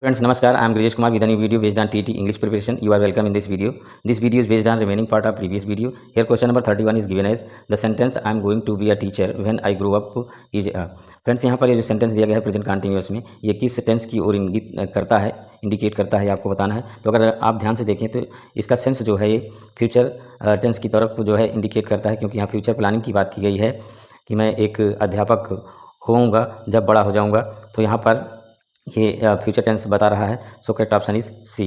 Friends, Namaskar. I am Grijesh Kumar with a new video based on TET English preparation. You are welcome in this video. This video is based on remaining part of previous video. Here question number 31 is given as the sentence I am going to be a teacher when I grow up is a. Friends यहाँ पर ये जो sentence दिया गया है present continuous में ये किस टेंस की ओर इंगित करता है, इंडिकेट करता है, आपको बताना है। तो अगर आप ध्यान से देखें तो इसका सेंस जो है ये फ्यूचर टेंस की तरफ जो है इंडिकेट करता है, क्योंकि यहाँ फ्यूचर प्लानिंग की बात की गई है कि मैं एक अध्यापक होऊंगा जब बड़ा हो जाऊंगा। तो यहाँ पर ये फ्यूचर टेंस बता रहा है। So correct option is C.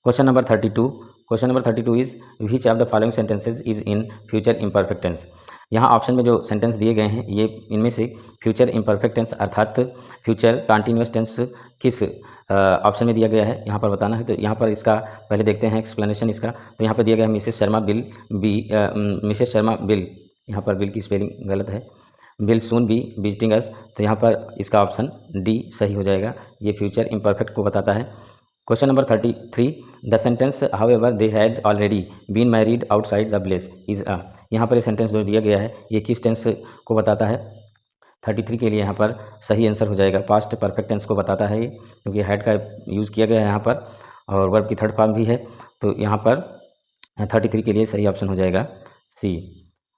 Question number 32 is which of the following sentences is in future imperfect tense. यहाँ ऑप्शन में जो सेंटेंस दिए गए हैं ये इनमें से फ्यूचर इम्परफेक्ट टेंस अर्थात फ्यूचर कंटिन्यूअस टेंस किस ऑप्शन में दिया गया है यहाँ पर बताना है। तो यहाँ पर इसका पहले देखते हैं एक्सप्लेनेशन इसका। तो यहाँ पर दिया गया है मिसेस शर्मा बिल, यहाँ पर बिल की स्पेलिंग गलत है, विल सून बी विजिटिंग अस। तो यहाँ पर इसका ऑप्शन डी सही हो जाएगा, ये फ्यूचर इम्परफेक्ट को बताता है। Question number 33 the sentence however they had already been married outside the place is a. यहाँ पर ये सेंटेंस जो दिया गया है ये किस टेंस को बताता है। 33 के लिए यहाँ पर सही आंसर हो जाएगा, पास्ट परफेक्ट टेंस को बताता है ये, क्योंकि हैड का यूज़ किया गया है यहाँ पर और वर्ब की थर्ड फॉर्म भी है। तो यहाँ पर 33 के लिए सही ऑप्शन हो जाएगा C.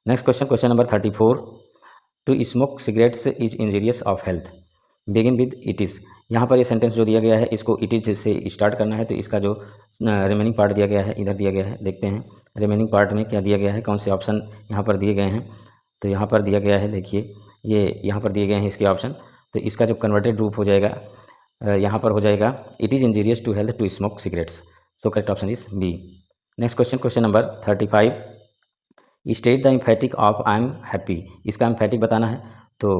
Next question number 34 to smoke cigarettes is injurious of health begin with it is. यहाँ पर ये सेंटेंस जो दिया गया है इसको इट इज़ से स्टार्ट करना है। तो इसका जो रिमेनिंग पार्ट दिया गया है इधर दिया गया है, देखते हैं रिमेनिंग पार्ट में क्या दिया गया है, कौन से ऑप्शन यहाँ पर दिए गए हैं। तो यहाँ पर दिया गया है, देखिए ये यहाँ पर दिए गए हैं इसके ऑप्शन। तो इसका जो कन्वर्टेड रूप हो जाएगा यहाँ पर हो जाएगा it is injurious to health to smoke cigarettes. So correct option is B. Next question number 35 state the emphatic of I am happy. इसका एम्फेटिक बताना है। तो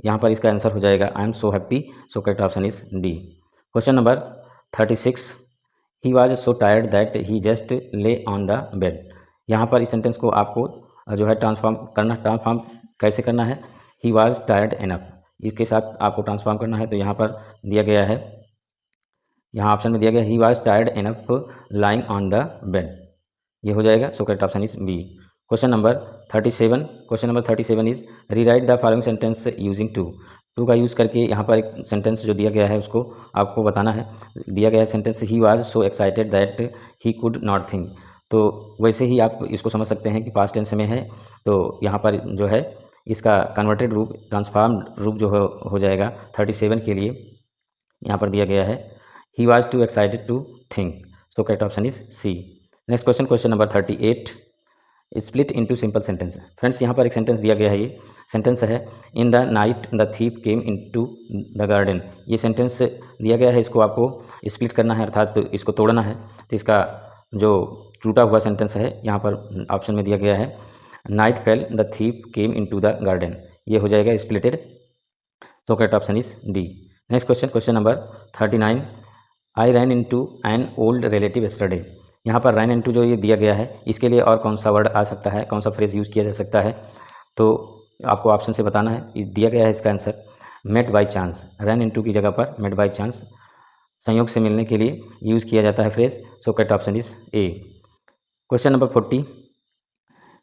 यहाँ पर इसका आंसर हो जाएगा I am so happy. So correct option is D. Question number 36 he was so tired that he just lay on the bed. यहाँ पर इस सेंटेंस को आपको जो है ट्रांसफॉर्म कैसे करना है, ही वॉज टायर्ड इनफ, इसके साथ आपको ट्रांसफॉर्म करना है। तो यहाँ पर दिया गया है, यहाँ ऑप्शन में दिया गया he was tired enough lying on the bed, ये हो जाएगा। So correct option is B. Question number 37 is rewrite the following sentence using too का यूज़ करके यहाँ पर एक सेंटेंस जो दिया गया है उसको आपको बताना है। दिया गया है sentence he was so excited that he could not think. तो वैसे ही आप इसको समझ सकते हैं कि पास्ट टेंस में है। तो यहाँ पर जो है इसका कन्वर्टेड रूप ट्रांसफॉर्म रूप जो हो जाएगा 37 के लिए यहाँ पर दिया गया है he was too excited to think. So correct option is C. Next question number 38 split into simple sentence. Friends यहाँ पर एक सेंटेंस दिया गया है, ये सेंटेंस है in the night the thief came into the garden. ये सेंटेंस दिया गया है, इसको आपको स्प्लिट करना है अर्थात तो इसको तोड़ना है। तो इसका जो टूटा हुआ सेंटेंस है यहाँ पर ऑप्शन में दिया गया है night fail the thief came into the garden, ये हो जाएगा स्प्लिटेड। तो correct option is D. Next question number 39 I ran into an old relative yesterday. यहाँ पर रैन इनटू जो ये दिया गया है इसके लिए और कौन सा वर्ड आ सकता है, कौन सा फ्रेज यूज़ किया जा सकता है, तो आपको ऑप्शन से बताना है। दिया गया है इसका answer met by chance. Ran into की जगह पर मेट बाय चांस संयोग से मिलने के लिए यूज़ किया जाता है phrase. So correct option is A. Question number 40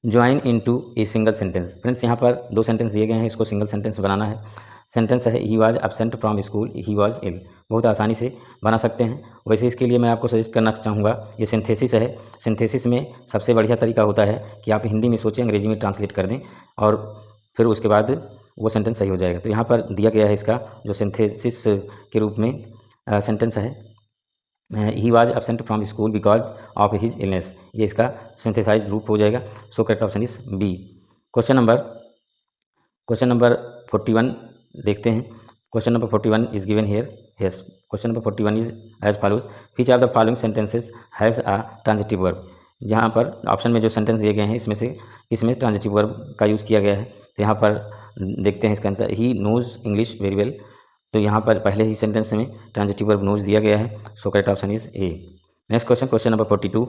join into a single sentence. Friends यहाँ पर दो सेंटेंस दिए गए हैं, इसको सिंगल सेंटेंस बनाना है। सेंटेंस है he was absent from school he was ill, बहुत आसानी से बना सकते हैं। वैसे इसके लिए मैं आपको सजेस्ट करना चाहूँगा ये सिंथेसिस है। सिंथेसिस में सबसे बढ़िया तरीका होता है कि आप हिंदी में सोचें, अंग्रेजी में ट्रांसलेट कर दें और फिर उसके बाद वो सेंटेंस सही हो जाएगा। तो यहाँ पर दिया गया है इसका जो सिंथेसिस के रूप में सेंटेंस है he was absent from school because of his illness, ये इसका सिंथेसाइज रूप हो जाएगा। So correct option is B. Question number 41 देखते हैं। Question number 41 is given here. Yes, question number 41 is as follows which of the following sentences has a transitive verb. जहाँ पर option में जो सेंटेंस दिए गए हैं इसमें ट्रांजिटिव वर्ब का यूज़ किया गया है। तो यहाँ पर देखते हैं इसका answer he knows English very well. तो यहाँ पर पहले ही सेंटेंस में ट्रांजिटिव वर्ब नोज़ दिया गया है। So correct option is A. Next question number 42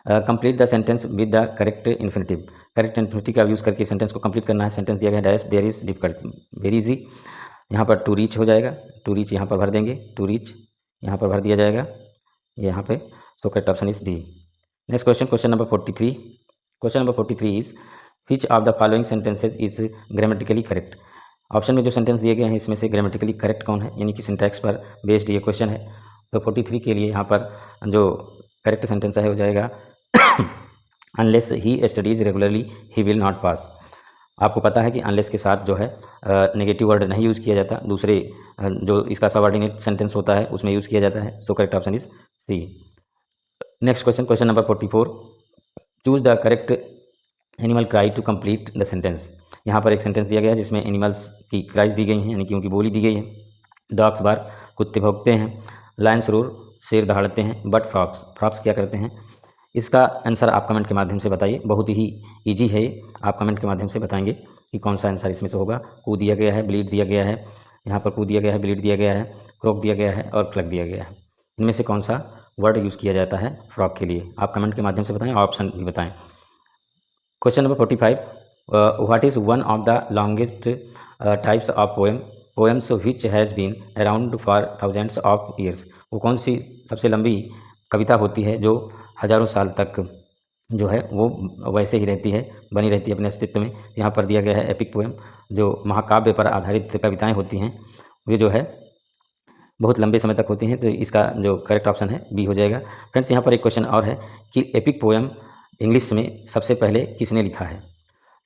complete the sentence with the correct infinitive. Correct infinitive का यूज़ करके सेंटेंस को कंप्लीट करना है। सेंटेंस दिया गया dash there is difficult very easy, यहाँ पर टू रीच हो जाएगा, टू रीच यहाँ पर भर देंगे, टू रीच यहाँ पर भर दिया जाएगा यहाँ पे। सो correct option is D. Next question number 43 is which of the following sentences is grammatically correct. Option में जो सेंटेंस दिए गए हैं इसमें से ग्रामेटिकली करेक्ट कौन है, यानी कि सिंटैक्स पर बेस्ड ये क्वेश्चन है। तो 43 के लिए यहाँ पर जो करेक्ट सेंटेंस है हो जाएगा unless he studies regularly he will not pass. आपको पता है कि अनलेस के साथ जो है नेगेटिव वर्ड नहीं यूज़ किया जाता, दूसरे जो इसका सबऑर्डिनेट सेंटेंस होता है उसमें यूज़ किया जाता है। So correct option is C. Next question, question number 44, choose the correct animal cry to complete the sentence. यहाँ पर एक सेंटेंस दिया गया है जिसमें एनिमल्स की क्राइज दी गई हैं, यानी कि उनकी बोली दी गई है। डॉग्स बार, कुत्ते भौंकते हैं। लायंस रोर, शेर दहाड़ते हैं। बट फ्रॉक्स, फ्रॉक्स क्या करते हैं। इसका आंसर आप कमेंट के माध्यम से बताइए, बहुत ही इजी है, आप कमेंट के माध्यम से बताएंगे कि कौन सा आंसर इसमें से होगा। कू दिया गया है, ब्लीड दिया गया है, यहाँ पर कू दिया गया है, ब्लीड दिया गया है, क्रोक दिया गया है और क्लक दिया गया है। इनमें से कौन सा वर्ड यूज़ किया जाता है फ्रॉक के लिए, आप कमेंट के माध्यम से बताएं, ऑप्शन भी बताएं। Question number 45, what is one of the longest types of poems which has been around for thousands of years. वो कौन सी सबसे लंबी कविता होती है जो हज़ारों साल तक जो है वो वैसे ही रहती है, बनी रहती है अपने अस्तित्व में। यहाँ पर दिया गया है एपिक पोएम, जो महाकाव्य पर आधारित कविताएं होती हैं, वे जो है बहुत लंबे समय तक होती हैं। तो इसका जो करेक्ट ऑप्शन है बी हो जाएगा। फ्रेंड्स, यहाँ पर एक क्वेश्चन और है कि एपिक पोएम इंग्लिश में सबसे पहले किसने लिखा है।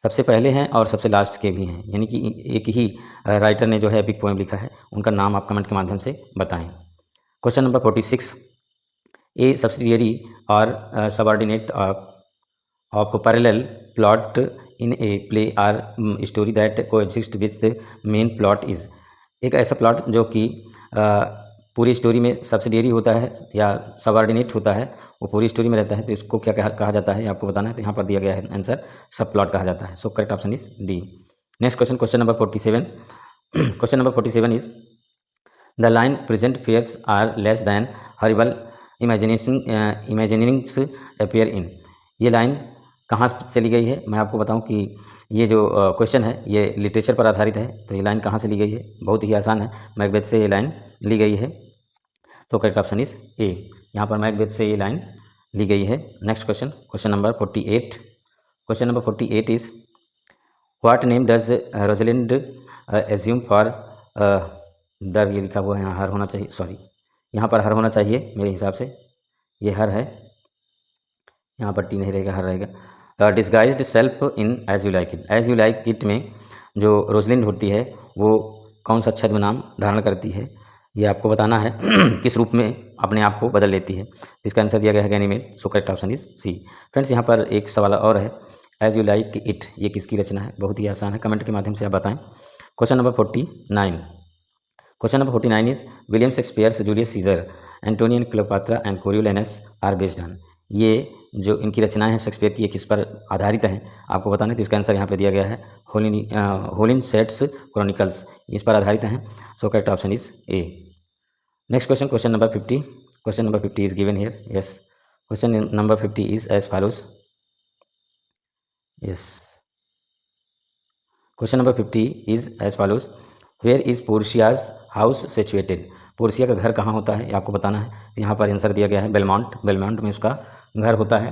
सबसे पहले हैं और सबसे लास्ट के भी हैं, यानी कि एक ही राइटर ने जो है एपिक पोएम लिखा है, उनका नाम आप कमेंट के माध्यम से बताएं। क्वेश्चन नंबर 46, ए सब्सिडियरी और subordinate of parallel plot in a play or story that coexist with the main plot is. एक ऐसा प्लॉट जो कि पूरी स्टोरी में सब्सिडियरी होता है या सबऑर्डिनेट होता है, वो पूरी स्टोरी में रहता है, तो इसको क्या कहा जाता है आपको बताना है। तो यहाँ पर दिया गया है आंसर सब प्लॉट कहा जाता है। So correct option is D. Next question, question number 47, question number 47 is the line present fears are less than horrible imaginings appear in. ये लाइन कहाँ से ली गई है, मैं आपको बताऊं कि ये जो क्वेश्चन है ये लिटरेचर पर आधारित है। तो ये लाइन कहाँ से ली गई है, बहुत ही आसान है, मैकबेथ से ये लाइन ली गई है। तो करेक्ट ऑप्शन इज ए, यहाँ पर मैकबेथ से ये लाइन ली गई है। Next question, question number 48, question number 48 is what name does Rosalind assume for दर। ये लिखा हुआ है, यहाँ हर होना चाहिए, सॉरी यहाँ पर हर होना चाहिए मेरे हिसाब से, ये हर है, यहाँ पर टी नहीं रहेगा, हर रहेगा। Disguised self in as you like it. As you like it में जो रोजलिंड होती है वो कौन सा छद्म नाम धारण करती है, ये आपको बताना है किस रूप में अपने आप को बदल लेती है। इसका आंसर दिया गया है Ganymede. So correct option is C. Friends, यहाँ पर एक सवाल और है, एज यू लाइक इट ये किसकी रचना है, बहुत ही आसान है, कमेंट के माध्यम से आप बताएं। Question number 49, question number 49 is William Shakespeare's Julius Caesar Antony and Cleopatra and Coriolanus are based on. ये जो इनकी रचनाएं हैं शेक्सपियर की, ये किस पर आधारित हैं आपको बताना है। तो इसका आंसर यहाँ पे दिया गया है होलिनशेड्स क्रॉनिकल्स, इस पर आधारित हैं। So correct option is A. Next question, question number 50, question number 50 is given here. Yes, question number 50 is as follows. Yes, question number 50 is as follows, where is Portia's house situated. Portia का घर कहाँ होता है ये आपको बताना है। यहाँ पर आंसर दिया गया है बेलमोंट, बेलमोंट में उसका घर होता है।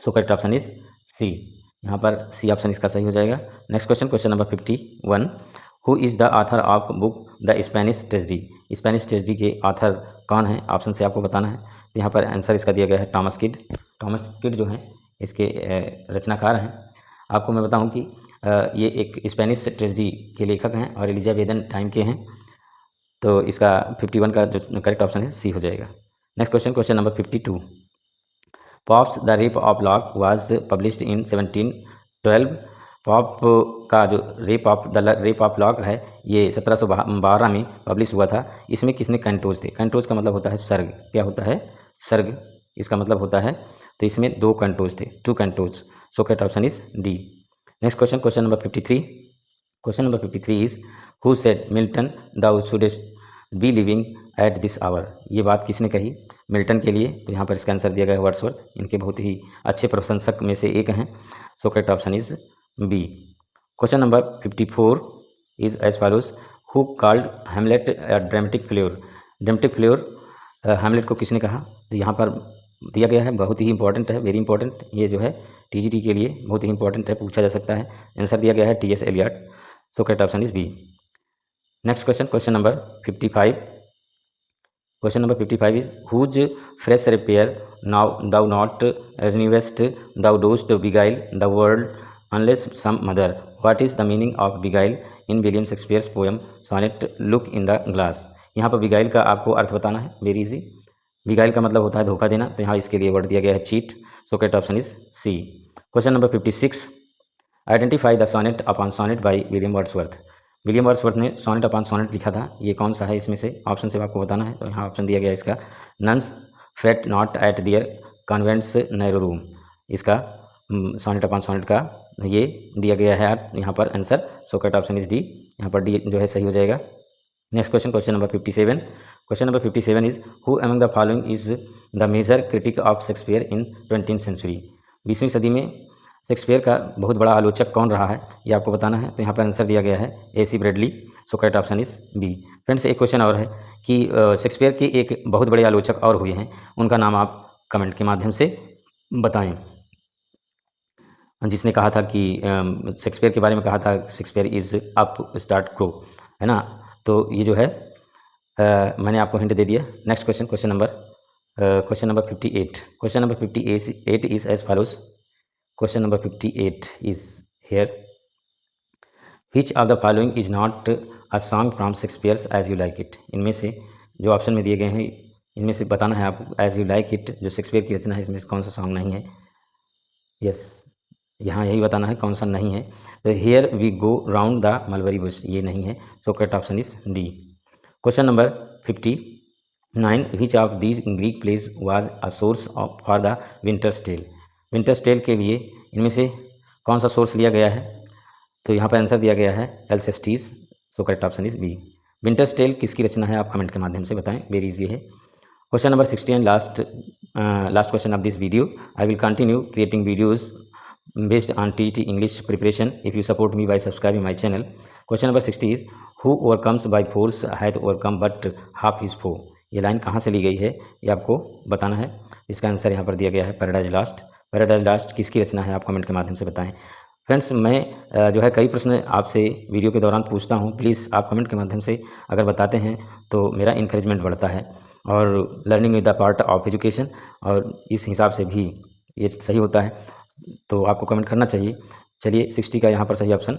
So correct option is C, यहाँ पर सी ऑप्शन इसका सही हो जाएगा। Next question, question number 51, who is the author of book the Spanish tragedy. Spanish tragedy के ऑथर कौन है, ऑप्शन से आपको बताना है। तो यहाँ पर आंसर इसका दिया गया है टॉमस किड। टॉमस किड जो है इसके रचनाकार हैं। आपको मैं बताऊँ कि ये एक स्पेनिश ट्रेजेडी के लेखक हैं और एलिजाबेथन टाइम के हैं। तो इसका 51 का जो करेक्ट ऑप्शन है सी हो जाएगा। Next question, question number 52, pops the rape of lock was published in 1712। Pop का जो रेप ऑफ लॉक है ये 1712 में पब्लिश हुआ था। इसमें किसने कैंटोज थे। कैंटोज का मतलब होता है सर्ग। क्या होता है, सर्ग इसका मतलब होता है। तो इसमें 2 कैंटोज थे, 2 cantos. So correct option is D. Next question, question number 53, question number 53 is who said Milton thou shouldst be living at this hour. ये बात किसने कही मिल्टन के लिए। तो यहाँ पर इसका आंसर दिया गया है वर्ड्सवर्थ, इनके बहुत ही अच्छे प्रशंसक में से एक हैं। So correct option is B. Question number 54 is as follows, who called Hamlet dramatic flavour. Dramatic flavour Hamlet को किसने कहा। तो यहाँ पर दिया गया है, बहुत ही इंपॉर्टेंट है, वेरी इंपॉर्टेंट। ये जो है टीजीटी के लिए बहुत ही इंपॉर्टेंट है, पूछा जा सकता है। आंसर दिया गया है T S. Eliot. So correct option is B. Next question, question number 55। Question number 55 is whose fresh repair now thou not renewest thou dost beguile the world unless some mother. What is the meaning of beguile in William Shakespeare's poem sonnet look in the glass. यहाँ पर beguile का आपको अर्थ बताना है, very easy. Beguile का मतलब होता है धोखा देना, तो यहाँ इसके लिए वर्ड दिया गया है cheat. So correct option is C. Question number 56, identify the sonnet upon sonnet by William Wordsworth. William Wordsworth ने सोनेट अपॉन सोनेट लिखा था, ये कौन सा है इसमें से, ऑप्शन से आपको बताना है। तो यहाँ ऑप्शन दिया गया है इसका, nuns fret not at their convents narrow room. इसका सोनेट अपॉन सोनेट का ये दिया गया है यहाँ पर answer. So correct option is D, यहाँ पर डी जो है सही हो जाएगा। Next question, question number 57। Question number 57 is who among the following is the major critic of Shakespeare in 20th century. 20वीं सदी में शेक्सपियर का बहुत बड़ा आलोचक कौन रहा है, ये आपको बताना है। तो यहाँ पर आंसर दिया गया है AC Bradley. So correct option is B. Friends, एक क्वेश्चन और है कि शेक्सपियर के एक बहुत बड़े आलोचक और हुए हैं, उनका नाम आप कमेंट के माध्यम से बताएं। जिसने कहा था कि शेक्सपियर के बारे में कहा था Shakespeare is up start grow, है ना। तो ये जो है मैंने आपको हिंट दे दिया। Next question, question number 58। Question number 58 is as follows. Question number 58 is here, which of the following is not a song from Shakespeare's As you like It. इनमें से जो ऑप्शन में दिए गए हैं, इनमें से बताना है आपको एज यू लाइक इट जो शेक्सपियर की रचना है, इसमें से कौन सा सॉन्ग नहीं है। यस, यहाँ यही बताना है कौन सा नहीं है। तो here we go round the mulberry bush, ये नहीं है। So correct option is D. Question number 59, which of these Greek plays was a source for the Winter's Tale. Winter's Tale के लिए इनमें से कौन सा सोर्स लिया गया है। तो यहाँ पर आंसर दिया गया है Alcestis. So correct option is B. Winter's Tale किसकी रचना है, आप कमेंट के माध्यम से बताएं, वेरी इजी है। Question number 60 and last question of this video. I will continue creating videos based on TET English preparation if you support me by subscribing my channel. Question number 60 is who overcomes by force hath overcome but half his foe। ये line कहाँ से ली गई है, ये आपको बताना है। इसका आंसर यहाँ पर दिया गया है पैराडाइज लास्ट। पैराडाइज लास्ट किसकी रचना है, आप कमेंट के माध्यम से बताएं। फ्रेंड्स, मैं जो है कई प्रश्न आपसे वीडियो के दौरान पूछता हूँ, प्लीज़ आप कमेंट के माध्यम से अगर बताते हैं तो मेरा इंकरेजमेंट बढ़ता है। और learning is the part of education, और इस हिसाब से भी ये सही होता है, तो आपको कमेंट करना चाहिए। चलिए, 60 का यहाँ पर सही ऑप्शन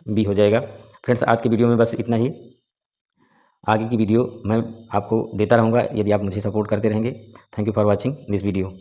बी हो जाएगा। फ्रेंड्स, आज की वीडियो में बस इतना ही। आगे की वीडियो मैं आपको देता रहूँगा यदि आप मुझे सपोर्ट करते रहेंगे। Thank you for watching this video.